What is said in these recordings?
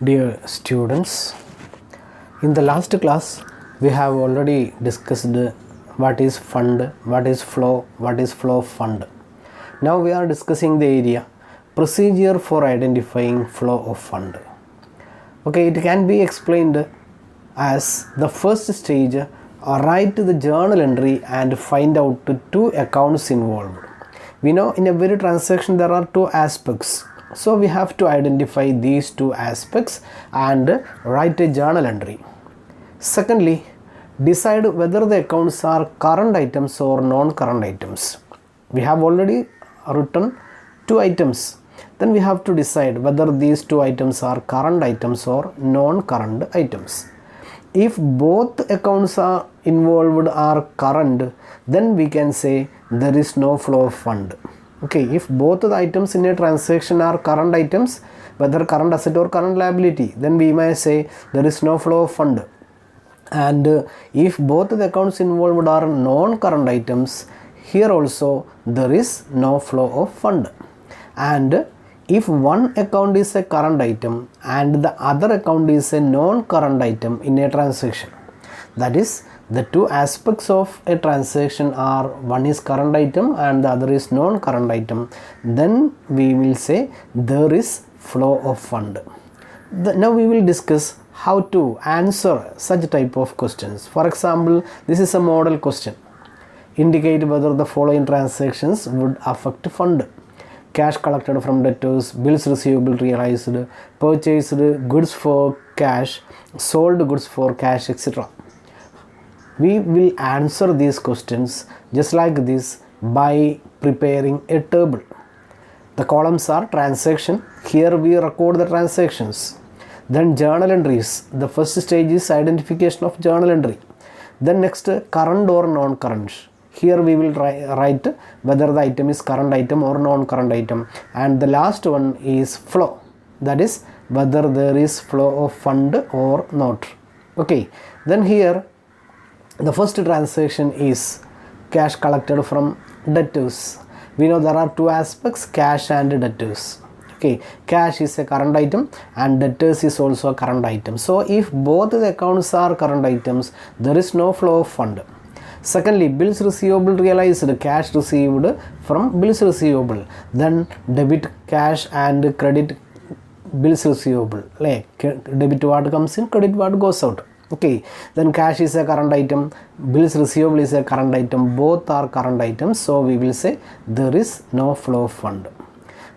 Dear students, in the last class we have already discussed what is fund, what is flow fund. Now we are discussing the area procedure for identifying flow of fund. Okay, it can be explained as the first stage, write the journal entry and find out the two accounts involved. We know in every transaction there are two aspects. So we have to identify these two aspects and write a journal entry. Secondly, decide whether the accounts are current items or non-current items. We have already written two items. Then we have to decide whether these two items are current items or non-current items. If both accounts are involved are current, then we can say there is no flow of fund. Okay, if both the items in a transaction are current items, whether current asset or current liability, then we may say there is no flow of fund. And if both the accounts involved are non-current items, here also there is no flow of fund. And if one account is a current item and the other account is a non-current item in a transaction, that is, the two aspects of a transaction are one is current item and the other is non-current item, then we will say there is flow of fund. Now we will discuss how to answer such type of questions. For example, this is a model question. Indicate whether the following transactions would affect fund. Cash collected from debtors, bills receivable realized, purchased goods for cash, sold goods for cash, etc. We will answer these questions just like this by preparing a table. The columns are transaction. Here we record the transactions. Then journal entries. The first stage is identification of journal entry. Then next, current or non-current. Here we will write whether the item is current item or non-current item. And the last one is flow. That is whether there is flow of fund or not. Okay. Then here the first transaction is cash collected from debtors. We know there are two aspects, cash and debtors. Okay, cash is a current item and debtors is also a current item. So if both the accounts are current items, there is no flow of fund. Secondly, bills receivable realized, cash received from bills receivable. Then debit cash and credit bills receivable. Like debit what comes in, credit what goes out. Okay, then cash is a current item, bills receivable is a current item, both are current items, so we will say there is no flow of fund.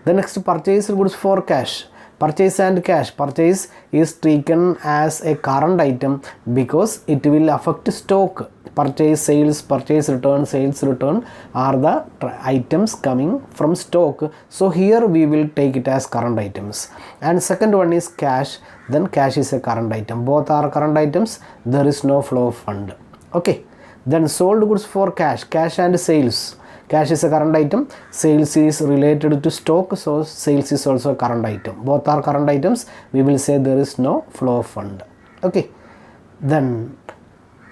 The next, purchase goods for cash. Purchase and cash. Purchase is taken as a current item because it will affect stock. Purchase, sales, purchase return, sales return are the items coming from stock. So here we will take it as current items. And second one is cash. Then cash is a current item. Both are current items. There is no flow of fund. Okay. Then sold goods for cash. Cash and sales. Cash is a current item. Sales is related to stock. So sales is also a current item. Both are current items. We will say there is no flow of fund. Okay. Then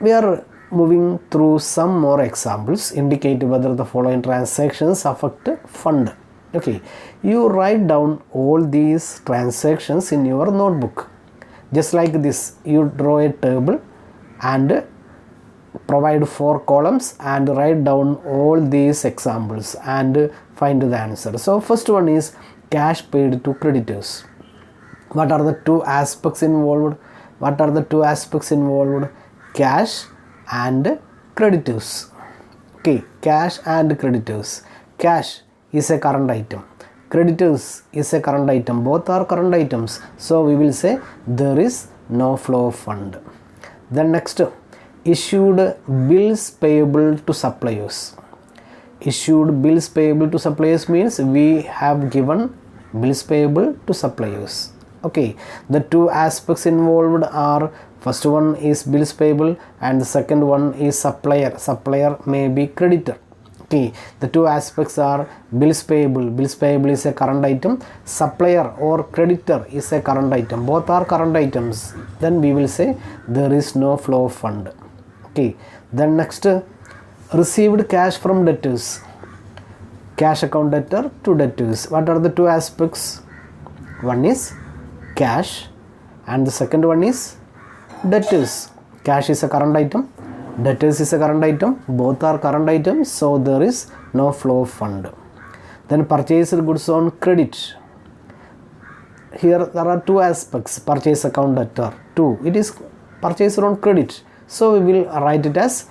we are moving through some more examples. Indicate whether the following transactions affect fund. Okay, you write down all these transactions in your notebook. Just like this, you draw a table and provide 4 columns and write down all these examples and find the answer. So first one is cash paid to creditors. What are the two aspects involved? What are the two aspects involved? Cash and creditors. Okay, cash and creditors. Cash is a current item. Creditors is a current item. Both are current items. So we will say there is no flow of fund. Then next, issued bills payable to suppliers. Issued bills payable to suppliers means we have given bills payable to suppliers. Okay, the two aspects involved are first one is bills payable and the second one is supplier. Supplier may be creditor. Okay, the two aspects are bills payable. Bills payable is a current item. Supplier or creditor is a current item. Both are current items. Then we will say there is no flow of fund. Okay, then next, received cash from debtors. Cash account debtor to debtors. What are the two aspects? One is cash and the second one is debtors. Cash is a current item, debtors is a current item, both are current items, so there is no flow of fund. Then purchased goods on credit. Here there are two aspects, purchase account debtor. Two, it is purchased on credit, so we will write it as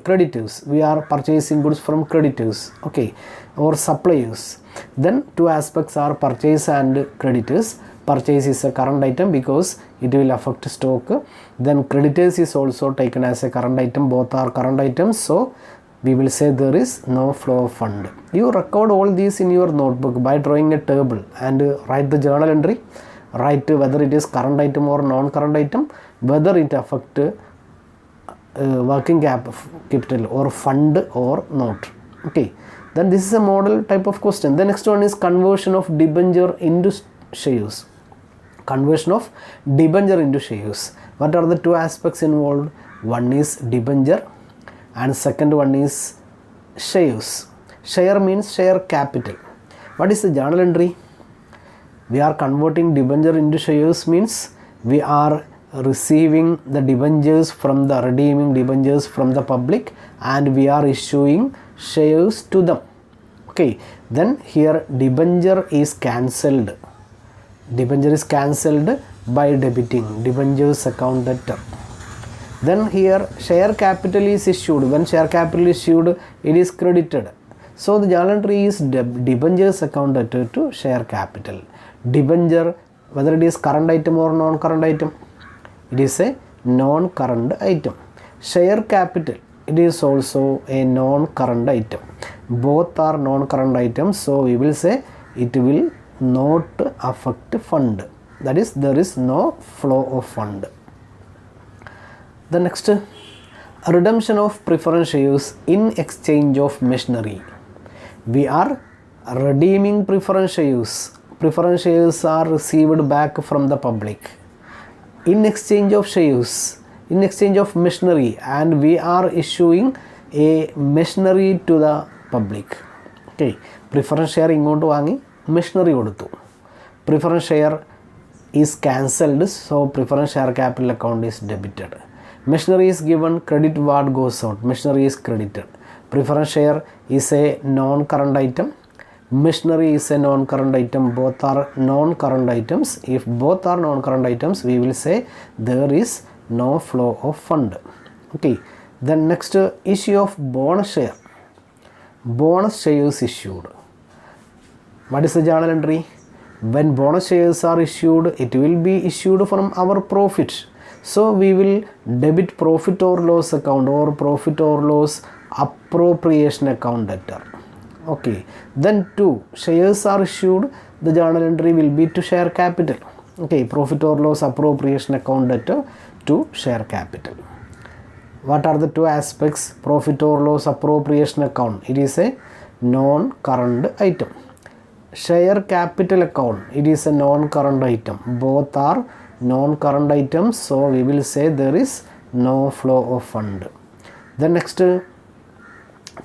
creditors. We are purchasing goods from creditors, okay, or suppliers. Then two aspects are purchase and creditors. Purchase is a current item because it will affect stock. Then creditors is also taken as a current item, both are current items, so we will say there is no flow of fund. You record all these in your notebook by drawing a table and write the journal entry. Write whether it is current item or non-current item, whether it affect working capital or fund or not. Okay, then this is a model type of question. The next one is conversion of debenture into shares. Conversion of debenture into shares. What are the two aspects involved? One is debenture and second one is shares. Share means share capital. What is the journal entry? We are converting debenture into shares means we are receiving the debentures from the redeeming debentures from the public and we are issuing shares to them. Okay, then here debenture is cancelled. Debenture is cancelled by debiting debentures account debtor. Then here share capital is issued. When share capital is issued, it is credited. So the journal entry is debentures account debtor to share capital. Debenture, whether it is current item or non-current item, it is a non-current item. Share capital, it is also a non-current item. Both are non-current items, so we will say it will not affect fund. That is, there is no flow of fund. The next, redemption of preference shares in exchange of machinery. We are redeeming preference shares. Preference shares are received back from the public in exchange of shares, in exchange of machinery, and we are issuing a machinery to the public. Okay, preference share ingottu vaangi machinery koduthu. Preference share is cancelled, so preference share capital account is debited. Machinery is given, credit what goes out, machinery is credited. Preference share is a non-current item, machinery is a non-current item, both are non-current items. If both are non-current items, we will say there is no flow of fund. Okay, then next, issue of bonus share. Bonus shares issued. What is the journal entry? When bonus shares are issued, it will be issued from our profit. So we will debit profit or loss account or profit or loss appropriation account debtor. Okay, then two, shares are issued, the journal entry will be to share capital. Okay, profit or loss appropriation account debtor to share capital. What are the two aspects? Profit or loss appropriation account, it is a non-current item. Share capital account, it is a non-current item. Both are non-current items, so we will say there is no flow of fund. The next,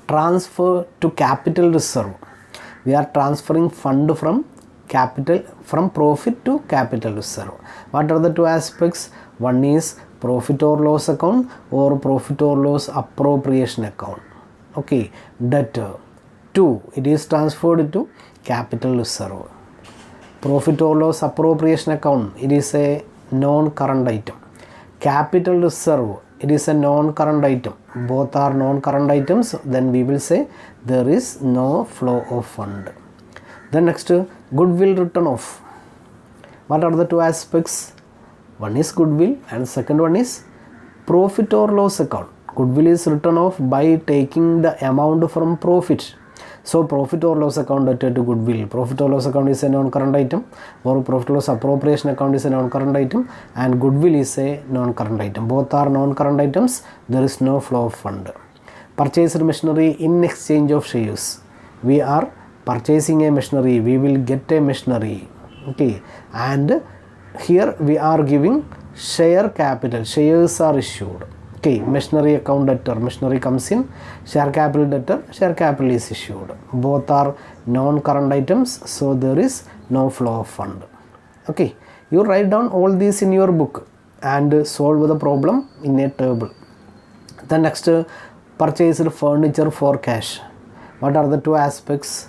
transfer to capital reserve. We are transferring fund from capital, from profit to capital reserve. What are the two aspects? One is profit or loss account or profit or loss appropriation account. Okay, debtor. Two, it is transferred to capital reserve. Profit or loss appropriation account, it is a non-current item. Capital reserve, it is a non-current item. Both are non-current items, then we will say there is no flow of fund. Then next, goodwill written off. What are the two aspects? One is goodwill and second one is profit or loss account. Goodwill is written off by taking the amount from profit. So profit or loss account debtor to goodwill. Profit or loss account is a non-current item, or profit or loss appropriation account is a non-current item, and goodwill is a non-current item. Both are non-current items, there is no flow of fund. Purchased machinery in exchange of shares. We are purchasing a machinery, we will get a machinery. Okay, and here we are giving share capital, shares are issued. Okay, machinery account debtor, machinery comes in, share capital debtor, share capital is issued. Both are non-current items, so there is no flow of fund. Okay, you write down all these in your book and solve the problem in a table. The next, purchased furniture for cash. What are the two aspects?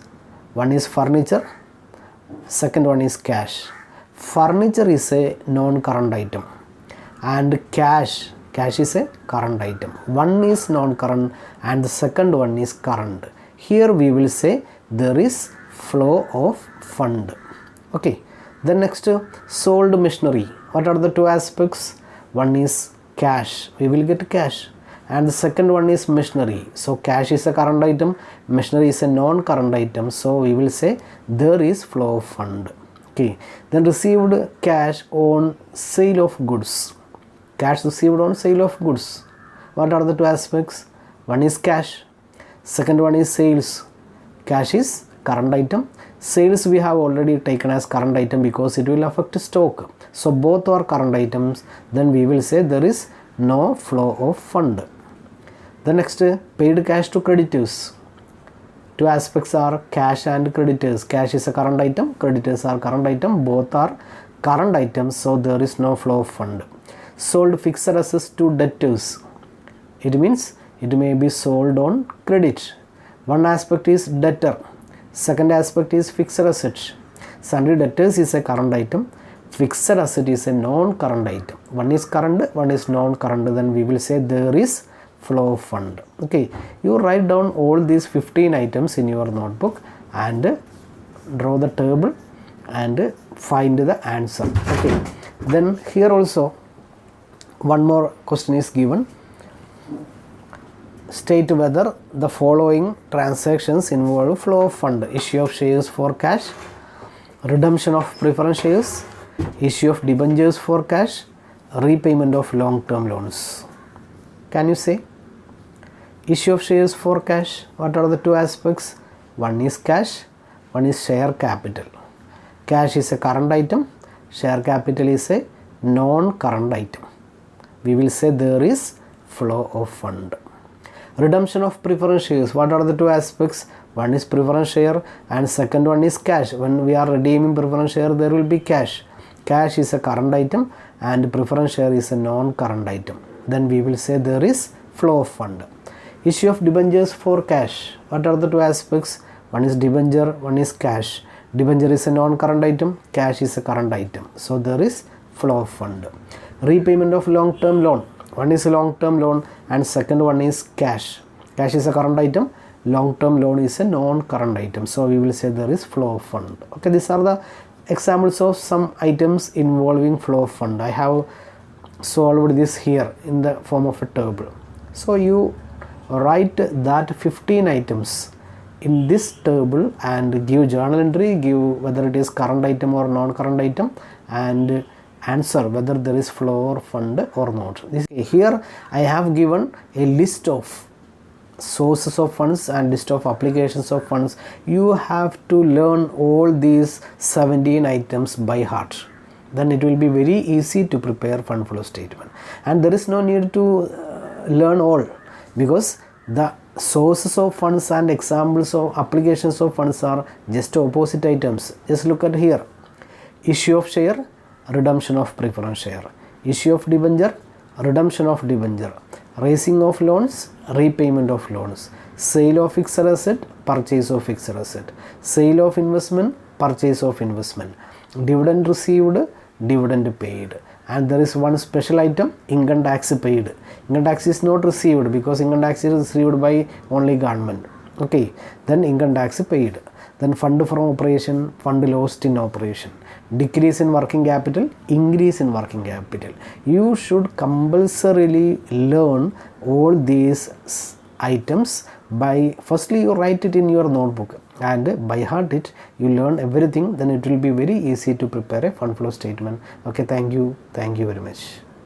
One is furniture, second one is cash. Furniture is a non-current item and cash is a current item. One is non-current and the second one is current. Here we will say there is flow of fund. Okay, the next, sold machinery. What are the two aspects? One is cash, we will get cash, and the second one is machinery. So cash is a current item, machinery is a non-current item, so we will say there is flow of fund. Okay, then received cash on sale of goods. Cash received on sale of goods. What are the two aspects? One is cash, second one is sales. Cash is current item, sales we have already taken as current item because it will affect stock. So both are current items, then we will say there is no flow of fund. The next, paid cash to creditors. Two aspects are cash and creditors. Cash is a current item, creditors are current item, both are current items, so there is no flow of fund. Sold fixed assets to debtors. It means it may be sold on credit. One aspect is debtor, second aspect is fixed asset. Sundry debtors is a current item, fixed asset is a non-current item. One is current, one is non-current, then we will say there is flow of fund. Okay, you write down all these 15 items in your notebook and draw the table and find the answer. Okay, then here also one more question is given. State whether the following transactions involve flow of fund: issue of shares for cash, redemption of preference shares, issue of debentures for cash, repayment of long-term loans. Can you say? Issue of shares for cash, what are the two aspects? One is cash, one is share capital. Cash is a current item, share capital is a non-current item. We will say there is flow of fund. Redemption of preference shares, what are the two aspects? One is preference share and second one is cash. When we are redeeming preference share, there will be cash. Cash is a current item and preference share is a non-current item. Then we will say there is flow of fund. Issue of debentures for cash, what are the two aspects? One is debenture, one is cash. Debenture is a non-current item, cash is a current item, so there is flow of fund. Repayment of long-term loan, one is a long-term loan and second one is cash. Cash is a current item, long-term loan is a non-current item, so we will say there is flow of fund. Okay, these are the examples of some items involving flow of fund. I have solved this here in the form of a table. So you write that 15 items in this table and give journal entry, give whether it is current item or non-current item, and answer whether there is flow of fund or not. Here I have given a list of sources of funds and list of applications of funds. You have to learn all these 17 items by heart. Then it will be very easy to prepare fund flow statement. And there is no need to learn all, because the sources of funds and examples of applications of funds are just opposite items. Just look at here. Issue of share, redemption of preference share. Issue of debenture, redemption of debenture. Raising of loans, repayment of loans. Sale of fixed asset, purchase of fixed asset. Sale of investment, purchase of investment. Dividend received, dividend paid. And there is one special item, income tax paid. Income tax is not received because income tax is received by only government. Okay, then income tax paid. Then fund from operation, fund lost in operation. Decrease in working capital, increase in working capital. You should compulsorily learn all these items by, firstly you write it in your notebook and by heart it, you learn everything, then it will be very easy to prepare a fund flow statement. Okay, thank you very much.